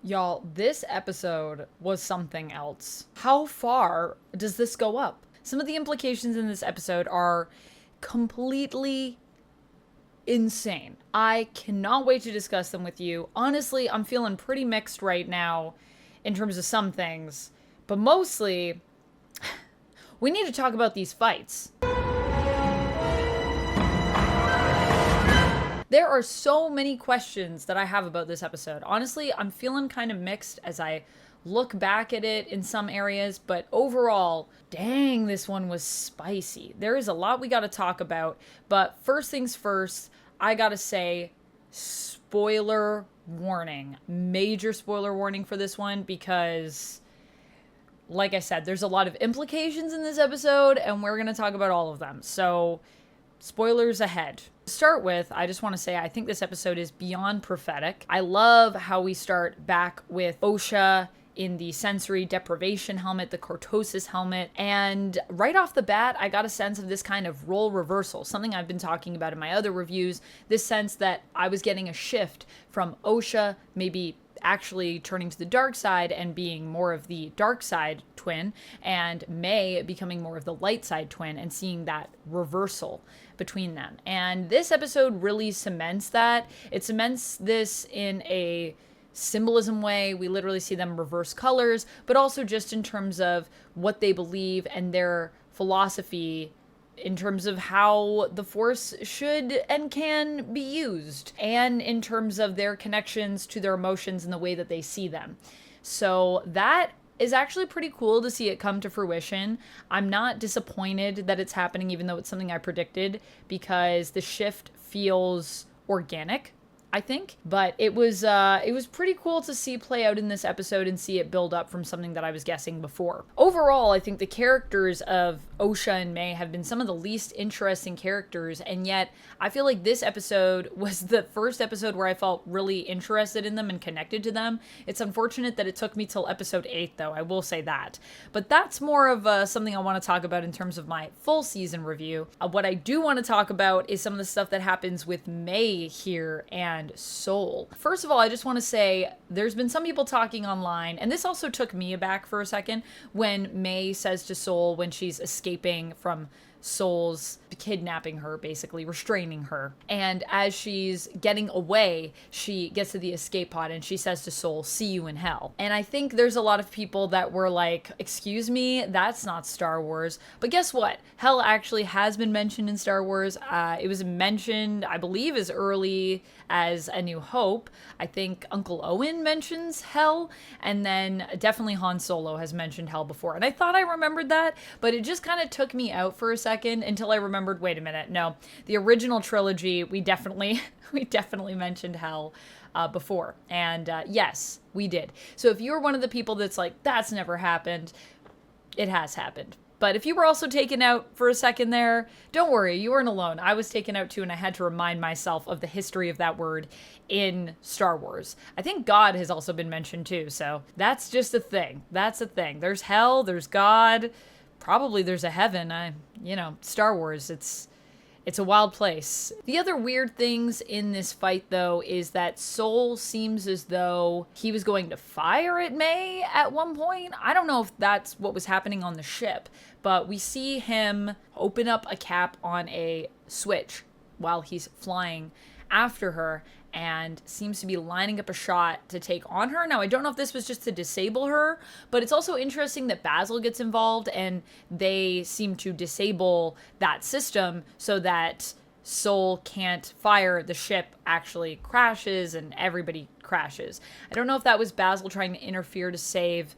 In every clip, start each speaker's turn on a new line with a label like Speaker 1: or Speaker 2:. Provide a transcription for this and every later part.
Speaker 1: Y'all, this episode was something else. How far does this go up? Some of the implications in this episode are completely insane. I cannot wait to discuss them with you. Honestly, I'm feeling pretty mixed right now in terms of some things, but mostly, we need to talk about these fights. There are so many questions that I have about this episode. Honestly, I'm feeling kind of mixed as I look back at it in some areas, but overall, dang, this one was spicy. There is a lot we got to talk about, but first things first, I gotta say, spoiler warning. Major spoiler warning for this one because, like I said, there's a lot of implications in this episode, and we're gonna talk about all of them. So, spoilers ahead. To start with, I just want to say I think this episode is beyond prophetic. I love how we start back with Osha in the sensory deprivation helmet, the cortosis helmet, and right off the bat, I got a sense of this kind of role reversal, something I've been talking about in my other reviews, this sense that I was getting a shift from Osha maybe actually turning to the dark side and being more of the dark side twin, and Mae becoming more of the light side twin, and seeing that reversal between them. And this episode really cements that. It cements this in a symbolism way. We literally see them reverse colors, but also just in terms of what they believe and their philosophy in terms of how the Force should and can be used, and in terms of their connections to their emotions and the way that they see them. So that is actually pretty cool to see it come to fruition. I'm not disappointed that it's happening, even though it's something I predicted, because the shift feels organic, I think. But it was pretty cool to see play out in this episode and see it build up from something that I was guessing before. Overall, I think the characters of Osha and Mae have been some of the least interesting characters, and yet I feel like this episode was the first episode where I felt really interested in them and connected to them. It's unfortunate that it took me till episode 8, though, I will say that. But that's more of something I want to talk about in terms of my full season review. What I do want to talk about is some of the stuff that happens with Mae here and Soul. First of all, I just want to say there's been some people talking online, and this also took me aback for a second, when Mae says to Soul when she's escaping from Soul's kidnapping her, basically restraining her, and as she's getting away, she gets to the escape pod and she says to Soul, "See you in hell." And I think there's a lot of people that were like, excuse me, that's not Star Wars. But guess what? Hell actually has been mentioned in Star Wars. It was mentioned, I believe, as early as A New Hope. I think Uncle Owen mentions hell, and then definitely Han Solo has mentioned hell before. And I thought I remembered that, but it just kind of took me out for a second until I remembered, wait a minute, no, the original trilogy, we definitely mentioned hell before. And yes, we did. So if you're one of the people that's like, that's never happened, it has happened. But if you were also taken out for a second there, don't worry, you weren't alone. I was taken out too, and I had to remind myself of the history of that word in Star Wars. I think God has also been mentioned too, so that's just a thing. That's a thing. There's hell, there's God, probably there's a heaven. Star Wars, it's a wild place. The other weird things in this fight, though, is that Soul seems as though he was going to fire at Mae at one point. I don't know if that's what was happening on the ship, but we see him open up a cap on a switch while he's flying after her and seems to be lining up a shot to take on her. Now, I don't know if this was just to disable her, but it's also interesting that Basil gets involved and they seem to disable that system so that Soul can't fire, the ship actually crashes and everybody crashes. I don't know if that was Basil trying to interfere to save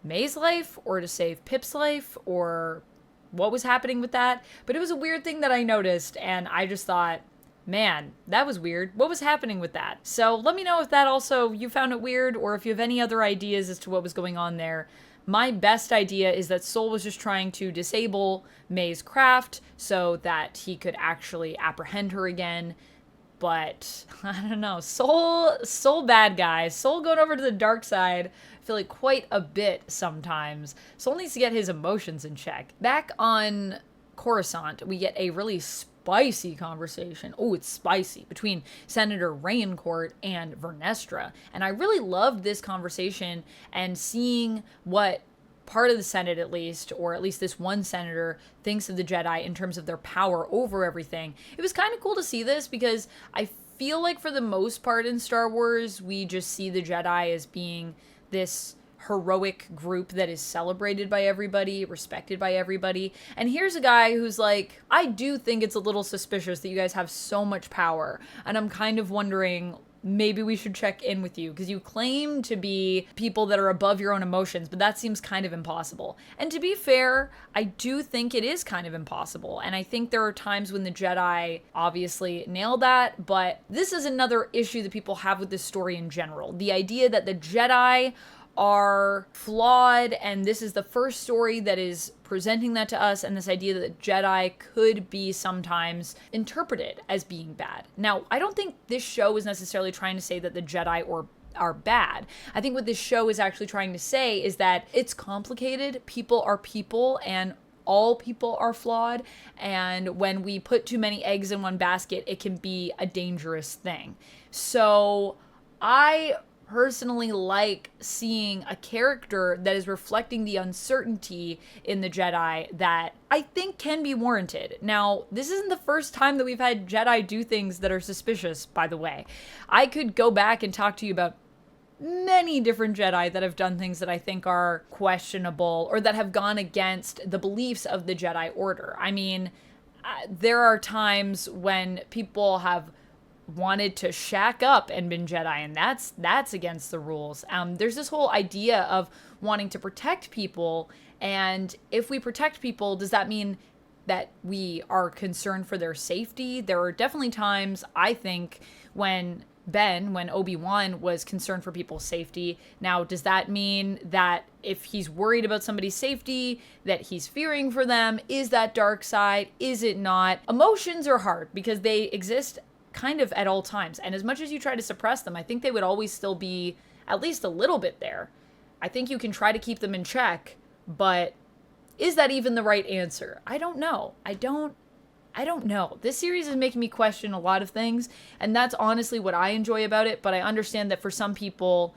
Speaker 1: Mae's life or to save Pip's life or what was happening with that, but it was a weird thing that I noticed, and I just thought, man, that was weird. What was happening with that? So let me know if that also, you found it weird, or if you have any other ideas as to what was going on there. My best idea is that Soul was just trying to disable Mae's craft so that he could actually apprehend her again. But I don't know. Soul bad guy. Soul going over to the dark side, I feel like quite a bit sometimes. Soul needs to get his emotions in check. Back on Coruscant, we get a really spicy conversation. Oh, it's spicy between Senator Rayencourt and Vernestra. And I really loved this conversation and seeing what part of the Senate, at least, or at least this one senator, thinks of the Jedi in terms of their power over everything. It was kind of cool to see this because I feel like for the most part in Star Wars, we just see the Jedi as being this heroic group that is celebrated by everybody, respected by everybody. And here's a guy who's like, I do think it's a little suspicious that you guys have so much power. And I'm kind of wondering, maybe we should check in with you because you claim to be people that are above your own emotions, but that seems kind of impossible. And to be fair, I do think it is kind of impossible. And I think there are times when the Jedi obviously nail that, but this is another issue that people have with this story in general. The idea that the Jedi are flawed, and this is the first story that is presenting that to us, and this idea that Jedi could be sometimes interpreted as being bad. Now, I don't think this show is necessarily trying to say that the Jedi are bad. I think what this show is actually trying to say is that it's complicated. People are people, and all people are flawed, and when we put too many eggs in one basket, it can be a dangerous thing. So I personally like seeing a character that is reflecting the uncertainty in the Jedi that I think can be warranted. Now, this isn't the first time that we've had Jedi do things that are suspicious, by the way. I could go back and talk to you about many different Jedi that have done things that I think are questionable or that have gone against the beliefs of the Jedi Order. I mean, there are times when people have wanted to shack up and been Jedi, and that's against the rules. There's this whole idea of wanting to protect people, and if we protect people, does that mean that we are concerned for their safety? There are definitely times, I think, when Obi-Wan was concerned for people's safety. Now, does that mean that if he's worried about somebody's safety, that he's fearing for them? Is that dark side? Is it not? Emotions are hard because they exist kind of at all times. And as much as you try to suppress them, I think they would always still be at least a little bit there. I think you can try to keep them in check, but is that even the right answer? I don't know. I don't know. This series is making me question a lot of things, and that's honestly what I enjoy about it, but I understand that for some people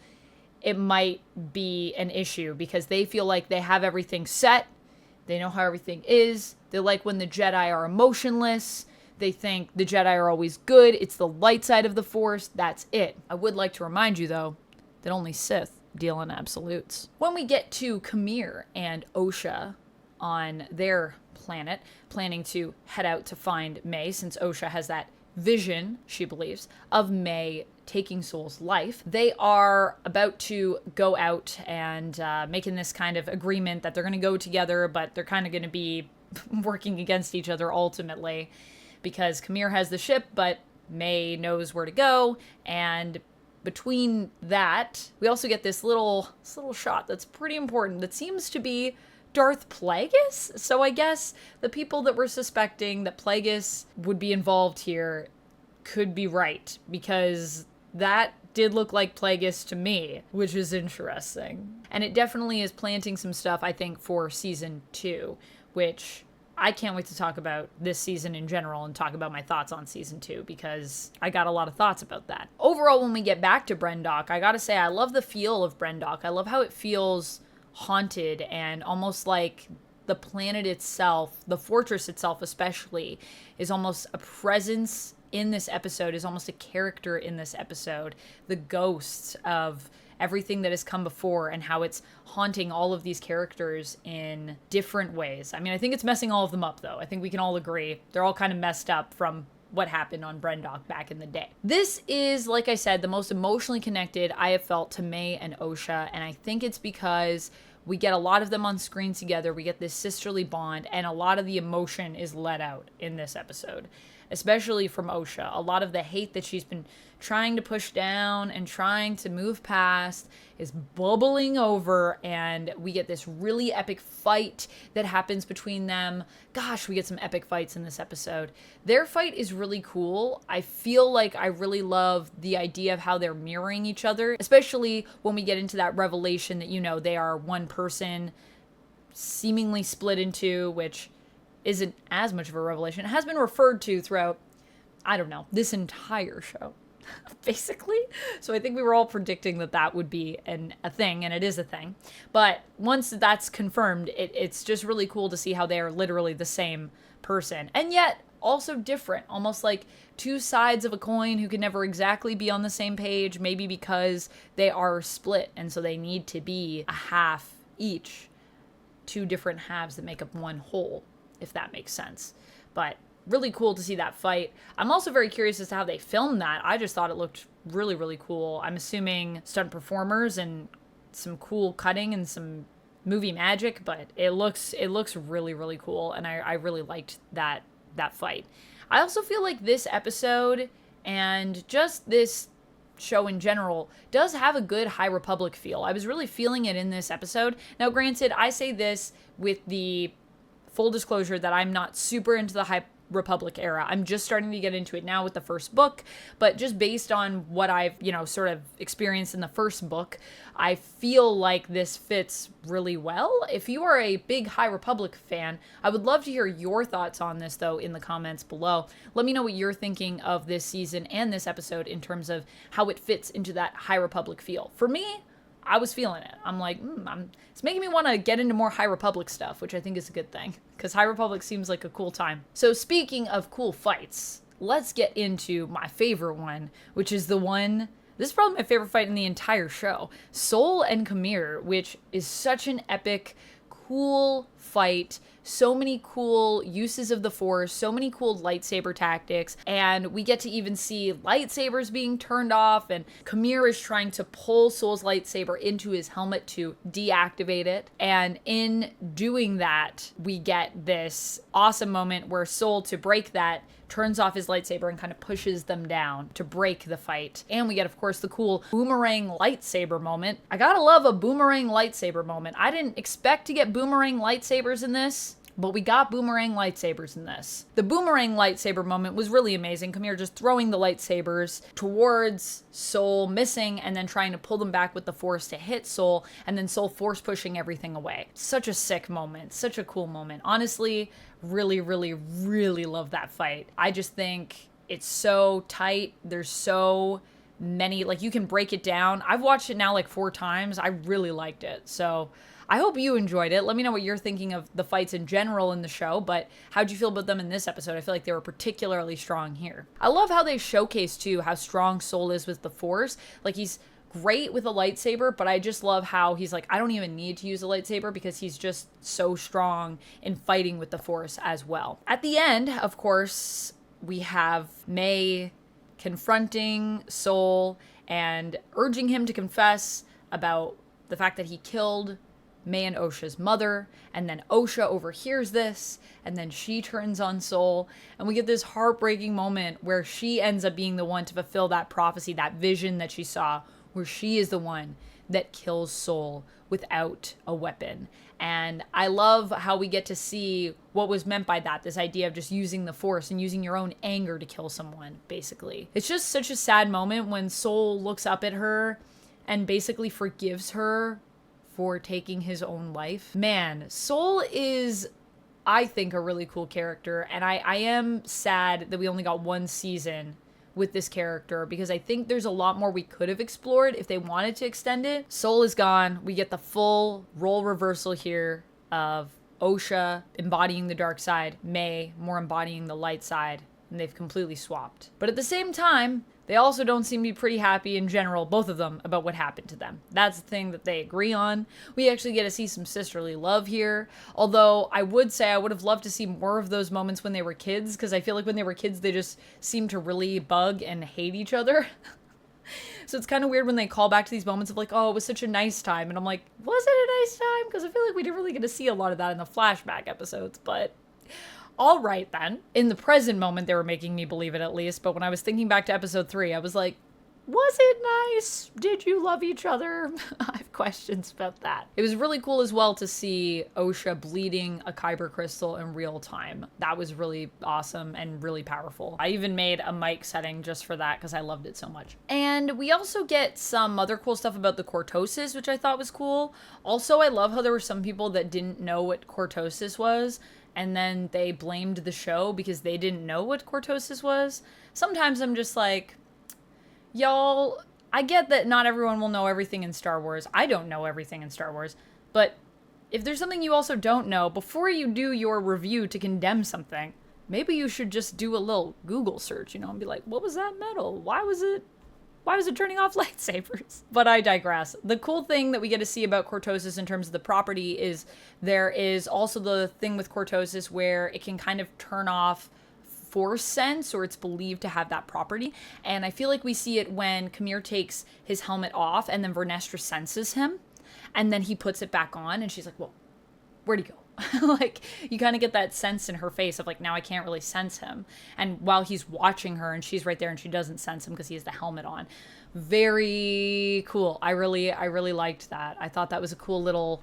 Speaker 1: it might be an issue because they feel like they have everything set, they know how everything is, they like when the Jedi are emotionless, they think the Jedi are always good, it's the light side of the Force, that's it. I would like to remind you, though, that only Sith deal in absolutes. When we get to Qimir and Osha on their planet, planning to head out to find Mae, since Osha has that vision, she believes, of Mae taking Soul's life, they are about to go out and making this kind of agreement that they're going to go together, but they're kind of going to be working against each other ultimately, because Camir has the ship, but Mae knows where to go, and between that, we also get this little shot that's pretty important that seems to be Darth Plagueis. So I guess the people that were suspecting that Plagueis would be involved here could be right, because that did look like Plagueis to me, which is interesting. And it definitely is planting some stuff, I think, for season 2, which I can't wait to talk about this season in general and talk about my thoughts on season 2 because I got a lot of thoughts about that. Overall, when we get back to Brendok, I gotta say I love the feel of Brendok. I love how it feels haunted and almost like the planet itself, the fortress itself especially, is almost a presence in this episode, is almost a character in this episode. The ghosts of everything that has come before and how it's haunting all of these characters in different ways. I mean, I think it's messing all of them up, though. I think we can all agree. They're all kind of messed up from what happened on Brendok back in the day. This is, like I said, the most emotionally connected I have felt to Mae and Osha, and I think it's because we get a lot of them on screen together. We get this sisterly bond, and a lot of the emotion is let out in this episode, especially from Osha. A lot of the hate that she's been trying to push down and trying to move past is bubbling over, and we get this really epic fight that happens between them. Gosh, we get some epic fights in this episode. Their fight is really cool. I feel like I really love the idea of how they're mirroring each other, especially when we get into that revelation that, you know, they are one person seemingly split in two, which isn't as much of a revelation. It has been referred to throughout, I don't know, this entire show, basically. So I think we were all predicting that that would be a thing, and it is a thing. But once that's confirmed, it's just really cool to see how they are literally the same person, and yet also different, almost like two sides of a coin who can never exactly be on the same page, maybe because they are split, and so they need to be a half each, two different halves that make up one whole, if that makes sense. But really cool to see that fight. I'm also very curious as to how they filmed that. I just thought it looked really, really cool. I'm assuming stunt performers and some cool cutting and some movie magic, but it looks really, really cool, and I really liked that fight. I also feel like this episode and just this show in general does have a good High Republic feel. I was really feeling it in this episode. Now, granted, I say this with the full disclosure that I'm not super into the High Republic era. I'm just starting to get into it now with the first book, but just based on what I've, sort of experienced in the first book, I feel like this fits really well. If you are a big High Republic fan, I would love to hear your thoughts on this, though, in the comments below. Let me know what you're thinking of this season and this episode in terms of how it fits into that High Republic feel. For me, I was feeling it. I'm like, it's making me want to get into more High Republic stuff, which I think is a good thing, because High Republic seems like a cool time. So speaking of cool fights, let's get into my favorite one, which is this is probably my favorite fight in the entire show. Sol and Qimir, which is such an epic, cool fight. So many cool uses of the Force, so many cool lightsaber tactics, and we get to even see lightsabers being turned off, and Qimir is trying to pull Sol's lightsaber into his helmet to deactivate it, and in doing that, we get this awesome moment where Sol, to break that, turns off his lightsaber and kind of pushes them down to break the fight. And we get, of course, the cool boomerang lightsaber moment. I gotta love a boomerang lightsaber moment. I didn't expect to get boomerang lightsabers in this, but we got boomerang lightsabers in this. The boomerang lightsaber moment was really amazing. Camir just throwing the lightsabers towards Sol, missing, and then trying to pull them back with the Force to hit Sol, and then Sol Force pushing everything away. Such a sick moment. Such a cool moment. Honestly, really, really, really love that fight. I just think it's so tight. There's so many, like, you can break it down. I've watched it now like 4 times. I really liked it. So I hope you enjoyed it. Let me know what you're thinking of the fights in general in the show, but how'd you feel about them in this episode? I feel like they were particularly strong here. I love how they showcase, too, how strong Sol is with the Force. Like, he's great with a lightsaber, but I just love how he's like, I don't even need to use a lightsaber because he's just so strong in fighting with the Force as well. At the end, of course, we have Mae confronting Sol and urging him to confess about the fact that he killed Mae and Osha's mother, and then Osha overhears this, and then she turns on Sol, and we get this heartbreaking moment where she ends up being the one to fulfill that prophecy, that vision that she saw, where she is the one that kills Sol without a weapon. And I love how we get to see what was meant by that, this idea of just using the Force and using your own anger to kill someone, basically. It's just such a sad moment when Sol looks up at her and basically forgives her for taking his own life. Man, Sol is, I think, a really cool character, and I am sad that we only got 1 season with this character, because I think there's a lot more we could have explored if they wanted to extend it. Sol is gone. We get the full role reversal here of Osha embodying the dark side, Mae more embodying the light side, and they've completely swapped. But at the same time, they also don't seem to be pretty happy in general, both of them, about what happened to them. That's the thing that they agree on. We actually get to see some sisterly love here. Although I would say I would have loved to see more of those moments when they were kids, because I feel like when they were kids, they just seemed to really bug and hate each other. So it's kind of weird when they call back to these moments of like, oh, it was such a nice time. And I'm like, was it a nice time? Because I feel like we didn't really get to see a lot of that in the flashback episodes, but all right then. In the present moment, they were making me believe it at least, but when I was thinking back to episode 3, I was like, was it nice? Did you love each other? I have questions about that. It was really cool as well to see Osha bleeding a Kyber crystal in real time. That was really awesome and really powerful. I even made a mic setting just for that because I loved it so much. And we also get some other cool stuff about the cortosis, which I thought was cool. Also, I love how there were some people that didn't know what cortosis was, and then they blamed the show because they didn't know what cortosis was. Sometimes I'm just like, y'all, I get that not everyone will know everything in Star Wars. I don't know everything in Star Wars. But if there's something you also don't know, before you do your review to condemn something, maybe you should just do a little Google search, and be like, what was that metal? Why was it turning off lightsabers? But I digress. The cool thing that we get to see about cortosis in terms of the property is there is also the thing with cortosis where it can kind of turn off force sense, or it's believed to have that property. And I feel like we see it when Qimir takes his helmet off and then Vernestra senses him and then he puts it back on and she's like, well, where'd he go? Like, you kind of get that sense in her face of like, now I can't really sense him. And while he's watching her and she's right there and she doesn't sense him because he has the helmet on. Very cool. I really liked that. I thought that was a cool little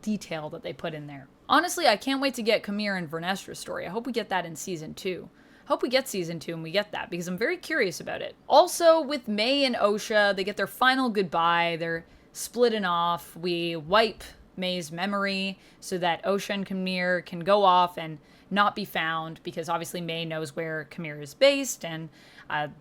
Speaker 1: detail that they put in there. Honestly, I can't wait to get Qimir and Vernestra's story. I hope we get that in season 2. Hope we get season 2 and we get that because I'm very curious about it. Also, with Mae and Osha, they get their final goodbye. They're splitting off. We wipe Mae's memory so that Osha and Qimir can go off and not be found, because obviously Mae knows where Qimir is based, and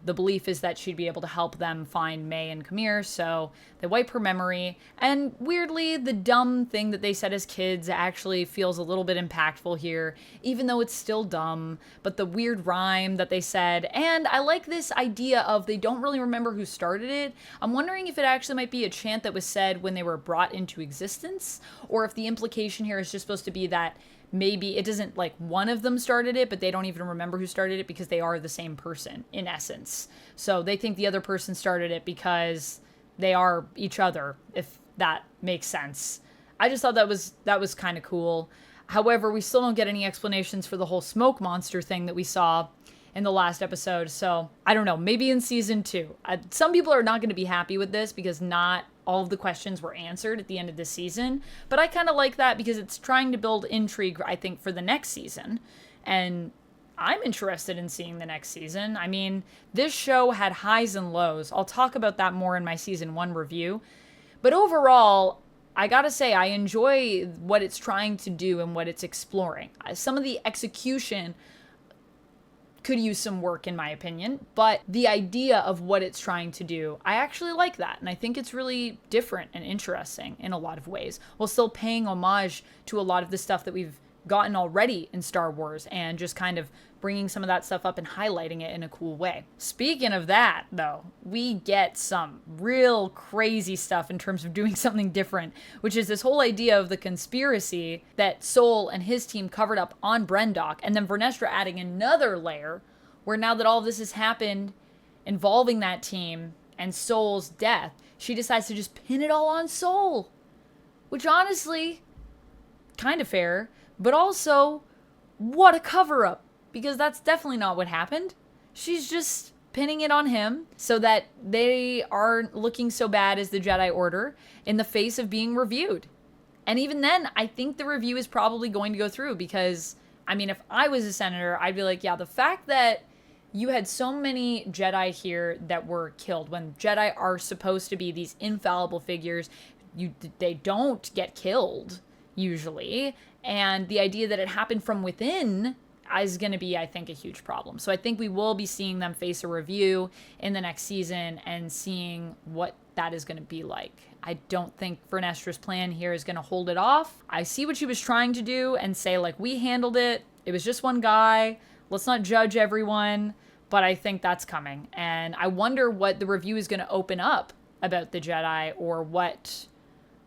Speaker 1: the belief is that she'd be able to help them find Mae and Qimir, so they wipe her memory. And weirdly, the dumb thing that they said as kids actually feels a little bit impactful here, even though it's still dumb. But the weird rhyme that they said, and I like this idea of they don't really remember who started it. I'm wondering if it actually might be a chant that was said when they were brought into existence, or if the implication here is just supposed to be that maybe it doesn't like one of them started it, but they don't even remember who started it because they are the same person in essence. So they think the other person started it because they are each other, if that makes sense. I just thought that was kind of cool. However, we still don't get any explanations for the whole smoke monster thing that we saw in the last episode. So I don't know, maybe in season 2. Some people are not going to be happy with this because not all of the questions were answered at the end of this season. But I kind of like that because it's trying to build intrigue, I think, for the next season. And I'm interested in seeing the next season. I mean, this show had highs and lows. I'll talk about that more in my season 1 review. But overall, I gotta say, I enjoy what it's trying to do and what it's exploring. Some of the execution could use some work, in my opinion, but the idea of what it's trying to do, I actually like that, and I think it's really different and interesting in a lot of ways, while still paying homage to a lot of the stuff that we've gotten already in Star Wars, and just kind of bringing some of that stuff up and highlighting it in a cool way. Speaking of that, though, we get some real crazy stuff in terms of doing something different, which is this whole idea of the conspiracy that Sol and his team covered up on Brendok, and then Vernestra adding another layer, where now that all of this has happened involving that team and Sol's death, she decides to just pin it all on Sol. Which honestly, kind of fair, but also, what a cover-up. Because that's definitely not what happened. She's just pinning it on him so that they aren't looking so bad as the Jedi Order in the face of being reviewed. And even then, I think the review is probably going to go through because, I mean, if I was a senator, I'd be like, yeah, the fact that you had so many Jedi here that were killed, when Jedi are supposed to be these infallible figures, they don't get killed, usually. And the idea that it happened from within is going to be, I think, a huge problem. So I think we will be seeing them face a review in the next season and seeing what that is going to be like. I don't think Vernestra's plan here is going to hold it off. I see what she was trying to do and say, like, we handled it. It was just one guy. Let's not judge everyone. But I think that's coming. And I wonder what the review is going to open up about the Jedi, or what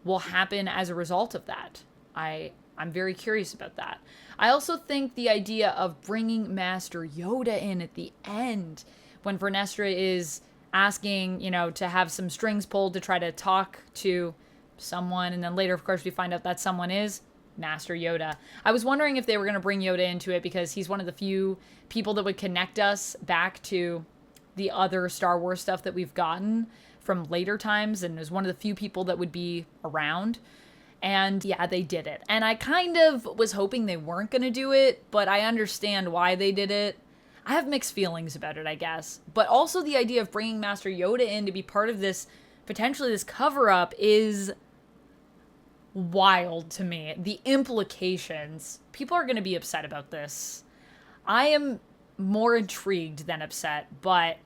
Speaker 1: will happen as a result of that. I'm very curious about that. I also think the idea of bringing Master Yoda in at the end, when Vernestra is asking, to have some strings pulled to try to talk to someone, and then later, of course, we find out that someone is Master Yoda. I was wondering if they were going to bring Yoda into it because he's one of the few people that would connect us back to the other Star Wars stuff that we've gotten from later times, and is one of the few people that would be around. And yeah, they did it. And I kind of was hoping they weren't going to do it, but I understand why they did it. I have mixed feelings about it, I guess. But also the idea of bringing Master Yoda in to be part of this, potentially this cover-up, is wild to me. The implications. People are going to be upset about this. I am more intrigued than upset, but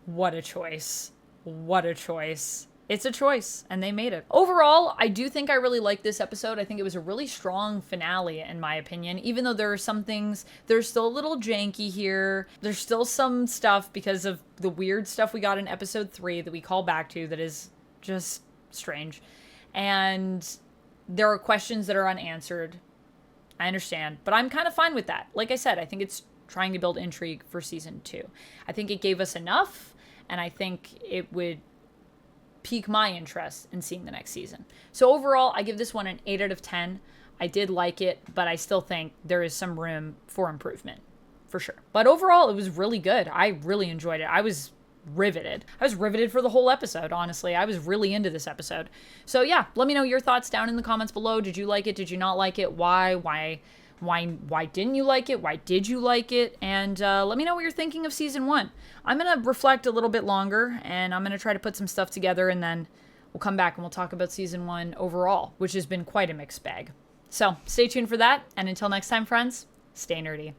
Speaker 1: what a choice. What a choice. It's a choice, and they made it. Overall, I do think I really liked this episode. I think it was a really strong finale, in my opinion. Even though there are some things, there's still a little janky here. There's still some stuff because of the weird stuff we got in episode 3 that we call back to that is just strange. And there are questions that are unanswered. I understand, but I'm kind of fine with that. Like I said, I think it's trying to build intrigue for season 2. I think it gave us enough, and I think it would pique my interest in seeing the next season. So overall, I give this one an 8 out of 10. I did like it, but I still think there is some room for improvement, for sure. But overall, it was really good. I really enjoyed it. I was riveted. I was riveted for the whole episode, honestly. I was really into this episode. So yeah, let me know your thoughts down in the comments below. Did you like it? Did you not like it? Why didn't you like it? Why did you like it? And let me know what you're thinking of season 1. I'm going to reflect a little bit longer, and I'm going to try to put some stuff together, and then we'll come back and we'll talk about season 1 overall, which has been quite a mixed bag. So stay tuned for that, and until next time, friends, stay nerdy.